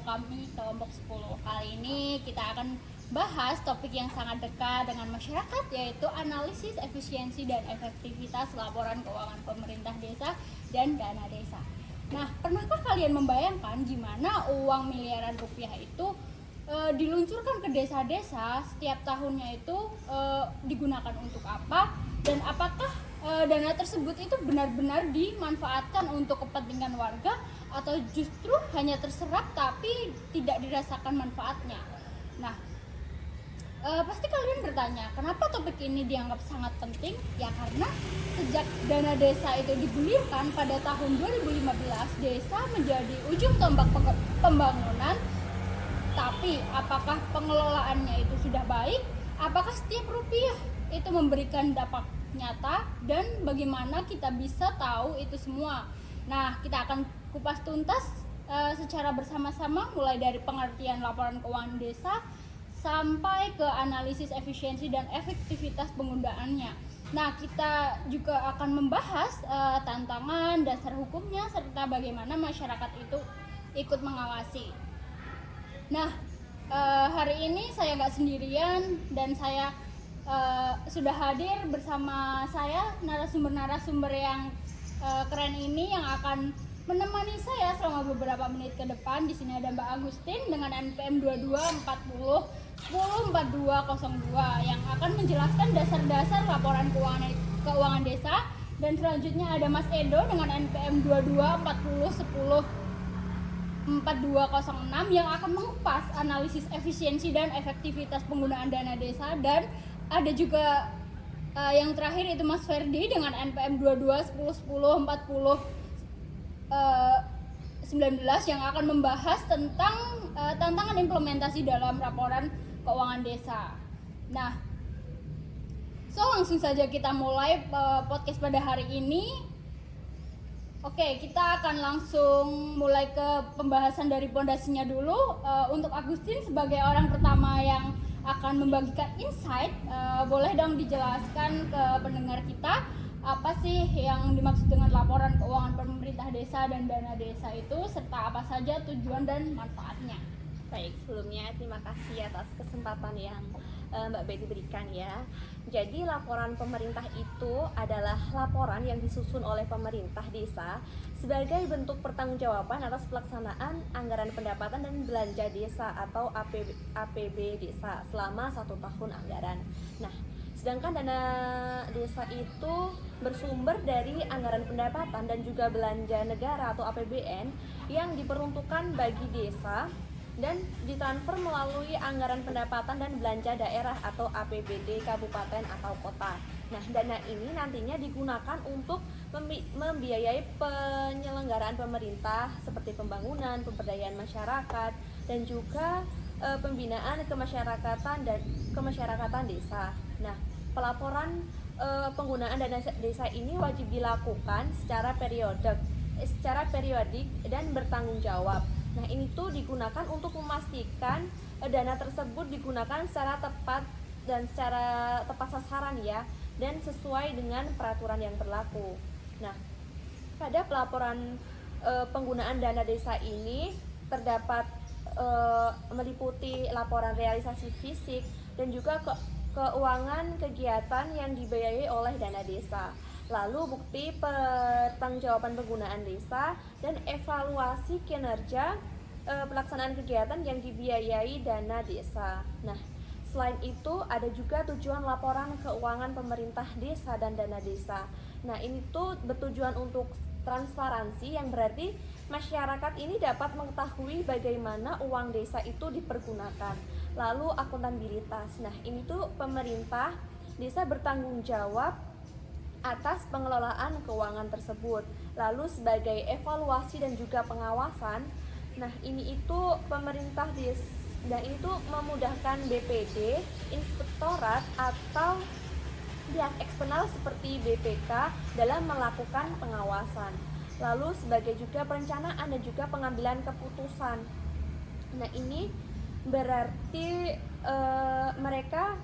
kami kelompok 10. Kali ini kita akan bahas topik yang sangat dekat dengan masyarakat, yaitu analisis efisiensi dan efektivitas laporan keuangan pemerintah desa dan dana desa. Nah, pernahkah kalian membayangkan gimana uang miliaran rupiah itu diluncurkan ke desa-desa setiap tahunnya itu digunakan untuk apa, dan apakah dana tersebut itu benar-benar dimanfaatkan untuk kepentingan warga atau justru hanya terserap tapi tidak dirasakan manfaatnya. Nah, pasti kalian bertanya, kenapa topik ini dianggap sangat penting? Ya karena sejak dana desa itu digulirkan pada tahun 2015, desa menjadi ujung tombak pembangunan. Tapi apakah pengelolaannya itu sudah baik? Apakah setiap rupiah itu memberikan dampak nyata, dan bagaimana kita bisa tahu itu semua? Nah, kita akan kupas tuntas secara bersama-sama, mulai dari pengertian laporan keuangan desa sampai ke analisis efisiensi dan efektivitas penggunaannya. Nah, kita juga akan membahas tantangan, dasar hukumnya, serta bagaimana masyarakat itu ikut mengawasi. Nah, hari ini saya nggak sendirian, dan saya sudah hadir bersama saya narasumber-narasumber yang keren ini yang akan menemani saya selama beberapa menit ke depan. Di sini ada Mbak Agustin dengan NPM 2240 104202 yang akan menjelaskan dasar-dasar laporan keuangan desa, dan selanjutnya ada Mas Edo dengan NPM 2240 104206 yang akan mengupas analisis efisiensi dan efektivitas penggunaan dana desa, dan ada juga yang terakhir itu Mas Ferdi dengan NPM 22101019 yang akan membahas tentang tantangan implementasi dalam laporan keuangan desa. Nah, langsung saja kita mulai podcast pada hari ini. Oke, kita akan langsung mulai ke pembahasan dari pondasinya dulu. Untuk Agustin sebagai orang pertama yang akan membagikan insight, boleh dong dijelaskan ke pendengar kita apa sih yang dimaksud dengan laporan keuangan pemerintah desa dan dana desa itu, serta apa saja tujuan dan manfaatnya. Baik, sebelumnya terima kasih atas kesempatan yang Mbak Betty berikan ya. Jadi laporan pemerintah itu adalah laporan yang disusun oleh pemerintah desa sebagai bentuk pertanggungjawaban atas pelaksanaan anggaran pendapatan dan belanja desa atau APB desa selama 1 tahun anggaran. Nah, sedangkan dana desa itu bersumber dari anggaran pendapatan dan juga belanja negara atau APBN yang diperuntukkan bagi desa dan ditransfer melalui anggaran pendapatan dan belanja daerah atau APBD kabupaten atau kota. Nah, dana ini nantinya digunakan untuk membiayai penyelenggaraan pemerintah seperti pembangunan, pemberdayaan masyarakat, dan juga pembinaan kemasyarakatan desa. Nah, pelaporan penggunaan dana desa ini wajib dilakukan secara periodik dan bertanggung jawab. Nah, ini tuh digunakan untuk memastikan dana tersebut digunakan secara tepat dan secara tepat sasaran ya, dan sesuai dengan peraturan yang berlaku. Nah, pada pelaporan penggunaan dana desa ini terdapat meliputi laporan realisasi fisik dan juga keuangan kegiatan yang dibiayai oleh dana desa, lalu bukti pertanggungjawaban penggunaan desa, dan evaluasi kinerja pelaksanaan kegiatan yang dibiayai dana desa. Nah, selain itu ada juga tujuan laporan keuangan pemerintah desa dan dana desa. Nah, ini tuh bertujuan untuk transparansi, yang berarti masyarakat ini dapat mengetahui bagaimana uang desa itu dipergunakan. Lalu akuntabilitas. Nah, ini tuh pemerintah desa bertanggung jawab atas pengelolaan keuangan tersebut. Lalu sebagai evaluasi dan juga pengawasan, nah ini itu pemerintah desa, dan itu memudahkan BPD, inspektorat atau pihak eksternal seperti BPK dalam melakukan pengawasan. Lalu sebagai juga perencanaan dan juga pengambilan keputusan. Nah, ini berarti mereka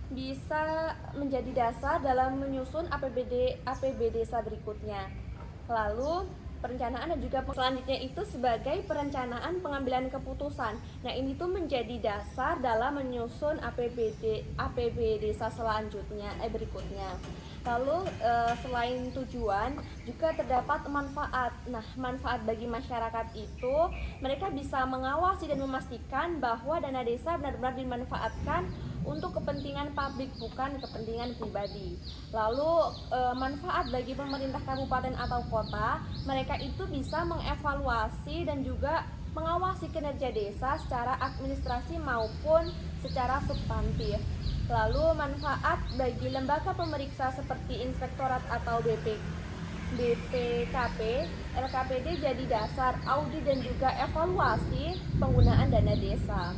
bisa menjadi dasar dalam menyusun APB desa berikutnya. Lalu perencanaan dan juga selanjutnya itu sebagai perencanaan pengambilan keputusan. Nah, ini tuh menjadi dasar dalam menyusun APB desa selanjutnya berikutnya. Lalu selain tujuan juga terdapat manfaat. Nah, manfaat bagi masyarakat itu mereka bisa mengawasi dan memastikan bahwa dana desa benar-benar dimanfaatkan untuk kepentingan publik, bukan kepentingan pribadi. Lalu manfaat bagi pemerintah kabupaten atau kota, mereka itu bisa mengevaluasi dan juga mengawasi kinerja desa secara administrasi maupun secara substantif. Lalu manfaat bagi lembaga pemeriksa seperti inspektorat atau BPKP, LKPD jadi dasar audit dan juga evaluasi penggunaan dana desa.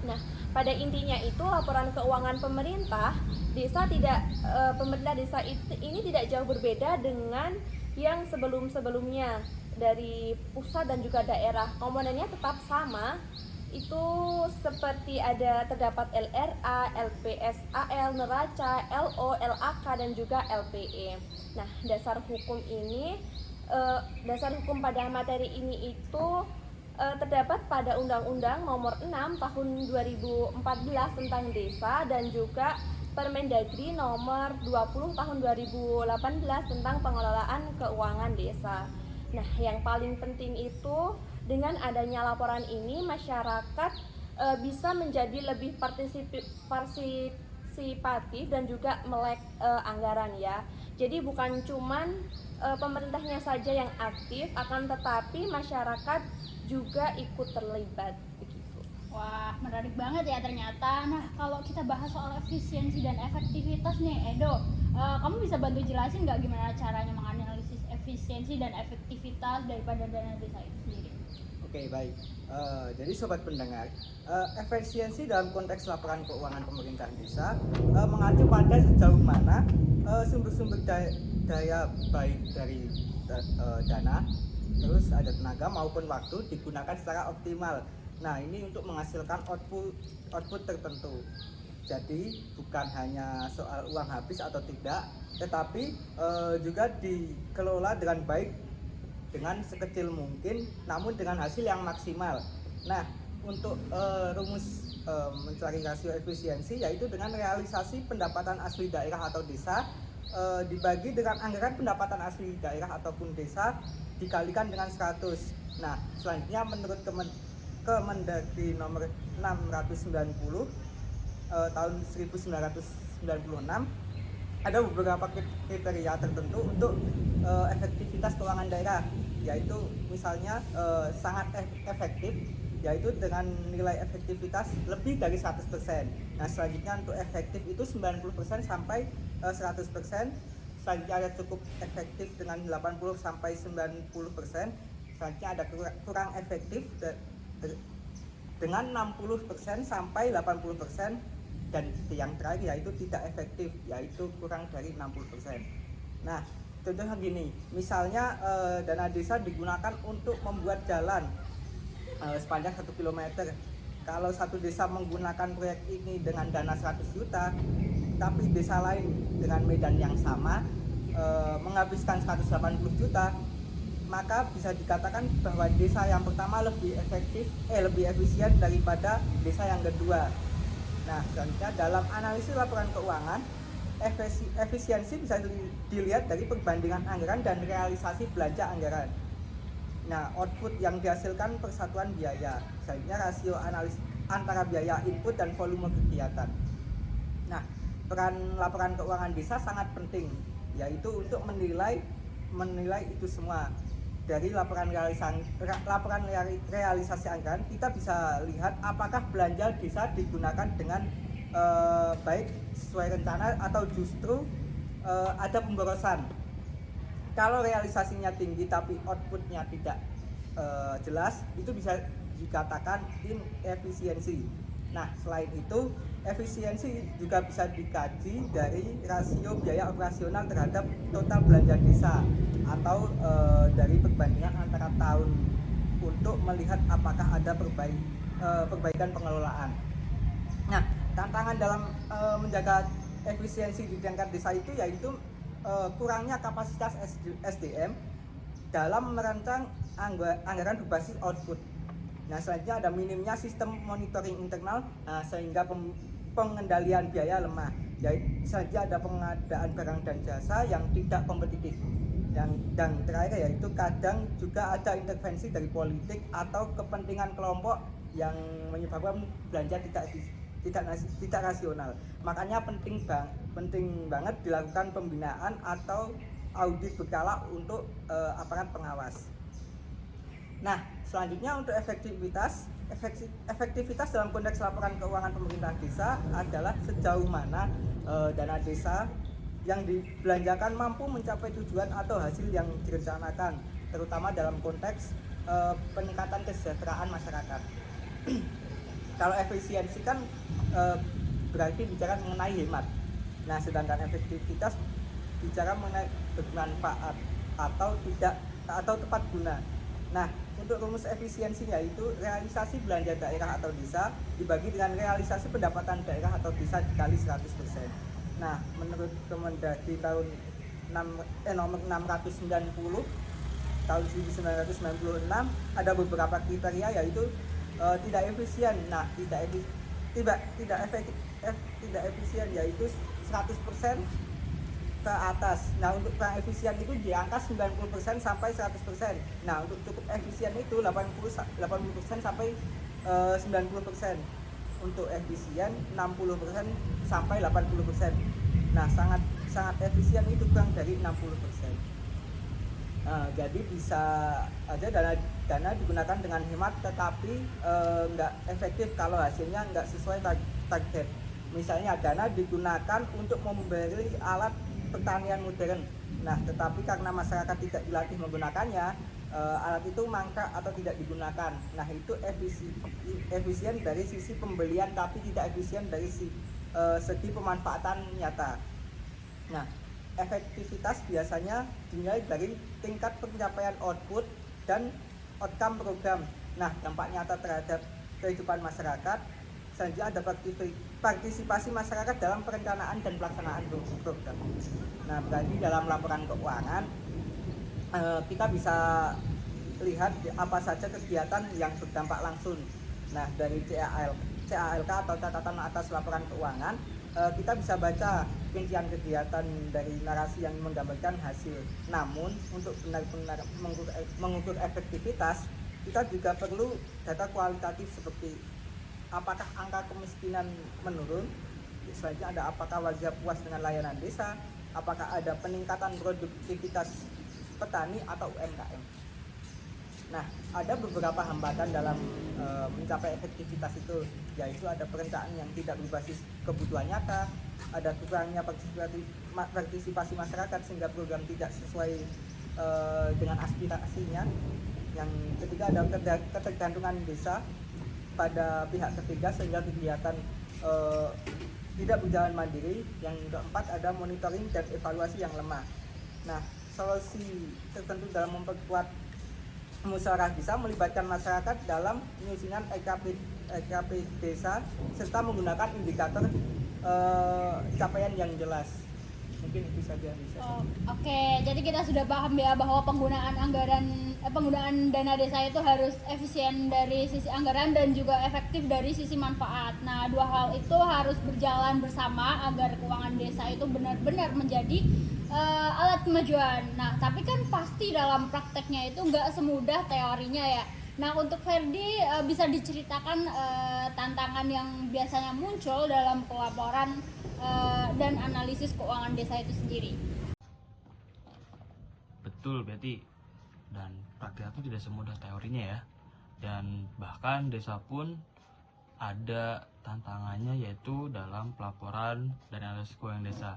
Nah, pada intinya itu laporan keuangan pemerintah desa pemerintah desa ini tidak jauh berbeda dengan yang sebelum-sebelumnya dari pusat dan juga daerah. Komponennya tetap sama, itu seperti terdapat LRA, LPSAL, neraca, LO, LAK dan juga LPE. Nah, dasar hukum pada materi ini itu terdapat pada Undang-Undang Nomor 6 Tahun 2014 tentang Desa dan juga Permendagri Nomor 20 Tahun 2018 tentang Pengelolaan Keuangan Desa. Nah, yang paling penting itu dengan adanya laporan ini masyarakat bisa menjadi lebih partisipatif dan juga melek anggaran ya. Jadi bukan cuman pemerintahnya saja yang aktif, akan tetapi masyarakat juga ikut terlibat begitu. Wah, menarik banget ya ternyata. Nah, kalau kita bahas soal efisiensi dan efektivitas nih, Edo, kamu bisa bantu jelasin nggak gimana caranya menganalisis efisiensi dan efektivitas daripada dana desa itu sendiri? Oke, baik. Jadi sobat pendengar, efisiensi dalam konteks laporan keuangan pemerintah desa mengacu pada sejauh mana sumber-sumber daya baik dari dana, terus ada tenaga maupun waktu digunakan secara optimal. Nah, ini untuk menghasilkan output tertentu. Jadi bukan hanya soal uang habis atau tidak, tetapi juga dikelola dengan baik, dengan sekecil mungkin, namun dengan hasil yang maksimal. Nah, untuk rumus mencari rasio efisiensi yaitu dengan realisasi pendapatan asli daerah atau desa dibagi dengan anggaran pendapatan asli daerah ataupun desa dikalikan dengan 100. Nah, selanjutnya menurut Kemendagri nomor 690 tahun 1996 ada beberapa kriteria tertentu untuk efektivitas keuangan daerah, yaitu misalnya sangat efektif, yaitu dengan nilai efektivitas lebih dari 100%. Nah, selanjutnya untuk efektif itu 90% sampai 100%. Selanjutnya ada cukup efektif dengan 80 sampai 90%. Selanjutnya ada kurang efektif dengan 60% sampai 80%, dan yang terakhir yaitu tidak efektif, yaitu kurang dari 60%. Nah, contohnya gini, misalnya dana desa digunakan untuk membuat jalan sepanjang 1 km. Kalau satu desa menggunakan proyek ini dengan dana 100 juta, tapi desa lain dengan medan yang sama menghabiskan 180 juta, maka bisa dikatakan bahwa desa yang pertama lebih efisien daripada desa yang kedua. Nah, selanjutnya dalam analisis laporan keuangan, efisiensi bisa dilihat dari perbandingan anggaran dan realisasi belanja anggaran. Nah, output yang dihasilkan persatuan biaya. Selanjutnya rasio analisis antara biaya input dan volume kegiatan. Nah, peran laporan keuangan desa sangat penting, yaitu untuk menilai itu semua. Dari laporan realisasi anggaran, kita bisa lihat apakah belanja desa digunakan dengan baik sesuai rencana atau justru ada pemborosan. Kalau realisasinya tinggi tapi outputnya tidak jelas, itu bisa dikatakan inefisiensi. Nah, selain itu efisiensi juga bisa dikaji dari rasio biaya operasional terhadap total belanja desa atau dari perbandingan antara tahun untuk melihat apakah ada perbaikan pengelolaan. Nah, tantangan dalam menjaga efisiensi di tingkat desa itu yaitu kurangnya kapasitas SDM dalam merancang anggaran berbasis output. Nah, selanjutnya ada minimnya sistem monitoring internal sehingga pengendalian biaya lemah. Selanjutnya ada pengadaan barang dan jasa yang tidak kompetitif. Dan terakhir yaitu kadang juga ada intervensi dari politik atau kepentingan kelompok yang menyebabkan belanja tidak rasional. Makanya penting banget dilakukan pembinaan atau audit berkala untuk aparat pengawas. Nah, selanjutnya untuk efektivitas dalam konteks laporan keuangan pemerintah desa adalah sejauh mana dana desa yang dibelanjakan mampu mencapai tujuan atau hasil yang direncanakan, terutama dalam konteks peningkatan kesejahteraan masyarakat. Kalau efisiensi kan berarti bicara mengenai hemat. Nah, sedangkan efektivitas bicara mengenai bermanfaat atau tepat guna. Nah, untuk rumus efisiensinya itu realisasi belanja daerah atau desa dibagi dengan realisasi pendapatan daerah atau desa dikali 100%. Nah, menurut Kemendagri tahun nomor 690 tahun 1996 ada beberapa kriteria yaitu tidak efisien. Nah, tidak efisien yaitu 100% ke atas. Nah, untuk kurang efisien itu di angka 90% sampai 100%. Nah, untuk cukup efisien itu 80% sampai 90%. Untuk efisien 60% sampai 80%. Nah, sangat efisien itu kurang dari 60%. Nah, jadi bisa aja dana digunakan dengan hemat tetapi nggak efektif kalau hasilnya nggak sesuai target. Misalnya dana digunakan untuk membeli alat pertanian modern. Nah, tetapi karena masyarakat tidak dilatih menggunakannya, alat itu mangkrak atau tidak digunakan. Nah, itu efisien dari sisi pembelian tapi tidak efisien dari segi pemanfaatan nyata. Nah, efektivitas biasanya dinilai dari tingkat pencapaian output dan outcome program. Nah, dampak nyata terhadap kehidupan masyarakat. Selanjutnya ada partisipasi masyarakat dalam perencanaan dan pelaksanaan program. Nah, berarti dalam laporan keuangan kita bisa lihat apa saja kegiatan yang berdampak langsung. Nah, dari CALK atau catatan atas laporan keuangan, kita bisa baca rincian kegiatan dari narasi yang menggambarkan hasil. Namun, untuk benar-benar mengukur efektivitas, kita juga perlu data kualitatif seperti apakah angka kemiskinan menurun, selanjutnya ada apakah warga puas dengan layanan desa, apakah ada peningkatan produktivitas petani atau UMKM. Nah, ada beberapa hambatan dalam mencapai efektivitas itu, yaitu ada perencanaan yang tidak berbasis kebutuhan nyata, ada kurangnya partisipasi masyarakat sehingga program tidak sesuai dengan aspirasinya. Yang ketiga ada ketergantungan desa pada pihak ketiga sehingga kegiatan tidak berjalan mandiri. Yang keempat ada monitoring dan evaluasi yang lemah. Nah, solusi tertentu dalam memperkuat musyawarah desa melibatkan masyarakat dalam penyusunan EKP desa serta menggunakan indikator capaian yang jelas. Mungkin itu saja bisa. Oke, jadi kita sudah paham ya bahwa penggunaan dana desa itu harus efisien dari sisi anggaran dan juga efektif dari sisi manfaat. Nah, dua hal itu harus berjalan bersama agar keuangan desa itu benar-benar menjadi alat kemajuan. Nah, tapi kan pasti dalam prakteknya itu nggak semudah teorinya ya. Nah, untuk Ferdi bisa diceritakan tantangan yang biasanya muncul dalam pelaporan dan analisis keuangan desa itu sendiri. Betul, Betty. Dan praktek itu tidak semudah teorinya ya. Dan bahkan desa pun ada tantangannya yaitu dalam pelaporan dan analisis keuangan desa.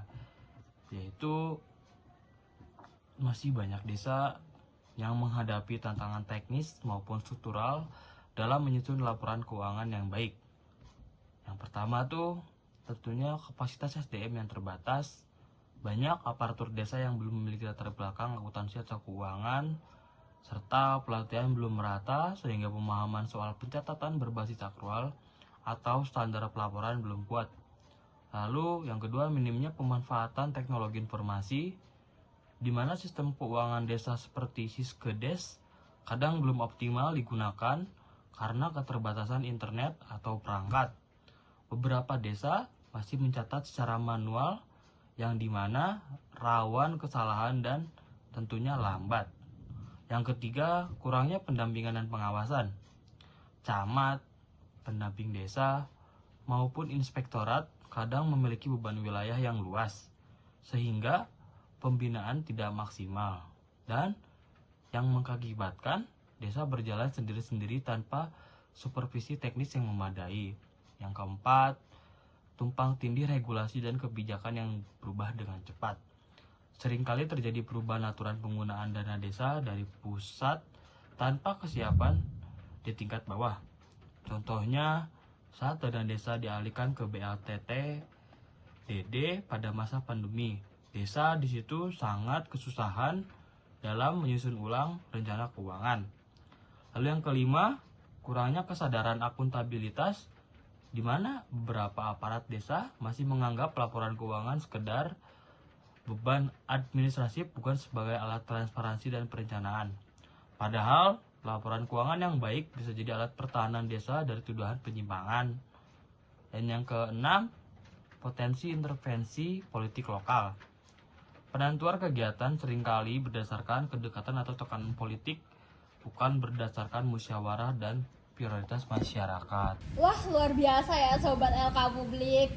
Yaitu masih banyak desa yang menghadapi tantangan teknis maupun struktural dalam menyusun laporan keuangan yang baik. Yang pertama tuh tentunya kapasitas SDM yang terbatas, banyak aparatur desa yang belum memiliki latar belakang akuntansi atau keuangan, serta pelatihan belum merata sehingga pemahaman soal pencatatan berbasis akrual atau standar pelaporan belum kuat. Lalu yang kedua minimnya pemanfaatan teknologi informasi di mana sistem keuangan desa seperti Siskedes kadang belum optimal digunakan karena keterbatasan internet atau perangkat. Beberapa desa masih mencatat secara manual yang dimana rawan kesalahan dan tentunya lambat. Yang ketiga, kurangnya pendampingan dan pengawasan. Camat, pendamping desa, maupun inspektorat kadang memiliki beban wilayah yang luas, sehingga pembinaan tidak maksimal dan yang mengakibatkan desa berjalan sendiri-sendiri tanpa supervisi teknis yang memadai. Yang keempat, tumpang tindih regulasi dan kebijakan yang berubah dengan cepat. Seringkali terjadi perubahan aturan penggunaan dana desa dari pusat tanpa kesiapan di tingkat bawah. Contohnya, saat dana desa dialihkan ke BLTT DD pada masa pandemi, desa di situ sangat kesusahan dalam menyusun ulang rencana keuangan. Lalu yang kelima, kurangnya kesadaran akuntabilitas, di mana beberapa aparat desa masih menganggap laporan keuangan sekedar beban administratif bukan sebagai alat transparansi dan perencanaan. Padahal, laporan keuangan yang baik bisa jadi alat pertahanan desa dari tuduhan penyimpangan. Dan yang keenam, potensi intervensi politik lokal. Penentuan kegiatan seringkali berdasarkan kedekatan atau tekanan politik, bukan berdasarkan musyawarah dan prioritas masyarakat. Wah, luar biasa ya Sobat LK Publik.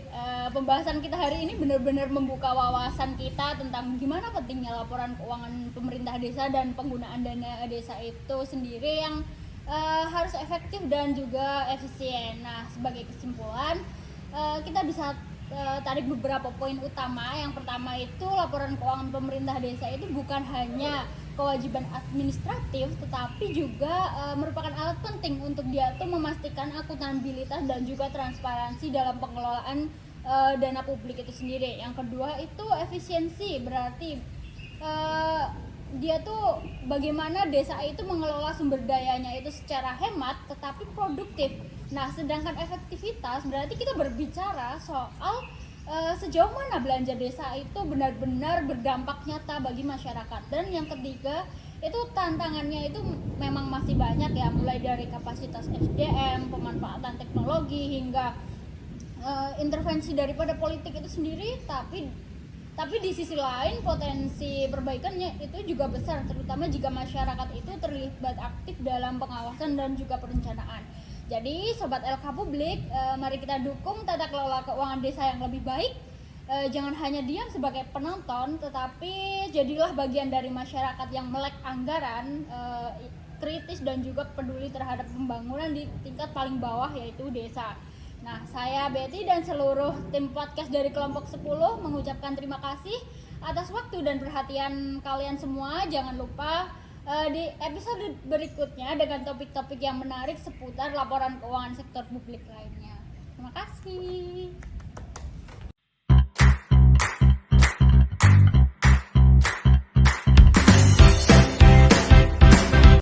Pembahasan kita hari ini benar-benar membuka wawasan kita tentang gimana pentingnya laporan keuangan pemerintah desa dan penggunaan dana desa itu sendiri yang harus efektif dan juga efisien. Nah, sebagai kesimpulan, kita bisa tarik beberapa poin utama. Yang pertama itu laporan keuangan pemerintah desa itu bukan hanya kewajiban administratif, tetapi juga merupakan alat penting untuk dia tuh memastikan akuntabilitas dan juga transparansi dalam pengelolaan dana publik itu sendiri. Yang kedua itu efisiensi, berarti dia tuh bagaimana desa itu mengelola sumber dayanya itu secara hemat tetapi produktif. Nah, sedangkan efektivitas berarti kita berbicara soal sejauh mana belanja desa itu benar-benar berdampak nyata bagi masyarakat. Dan yang ketiga itu tantangannya itu memang masih banyak ya, mulai dari kapasitas SDM, pemanfaatan teknologi hingga intervensi daripada politik itu sendiri. Tapi di sisi lain potensi perbaikannya itu juga besar, terutama jika masyarakat itu terlibat aktif dalam pengawasan dan juga perencanaan. Jadi Sobat LK Publik, mari kita dukung tata kelola keuangan desa yang lebih baik. Jangan hanya diam sebagai penonton, tetapi jadilah bagian dari masyarakat yang melek anggaran, kritis dan juga peduli terhadap pembangunan di tingkat paling bawah, yaitu desa. Nah, saya Betty dan seluruh tim podcast dari kelompok 10 mengucapkan terima kasih atas waktu dan perhatian kalian semua. Jangan lupa di episode berikutnya dengan topik-topik yang menarik seputar laporan keuangan sektor publik lainnya. Terima kasih.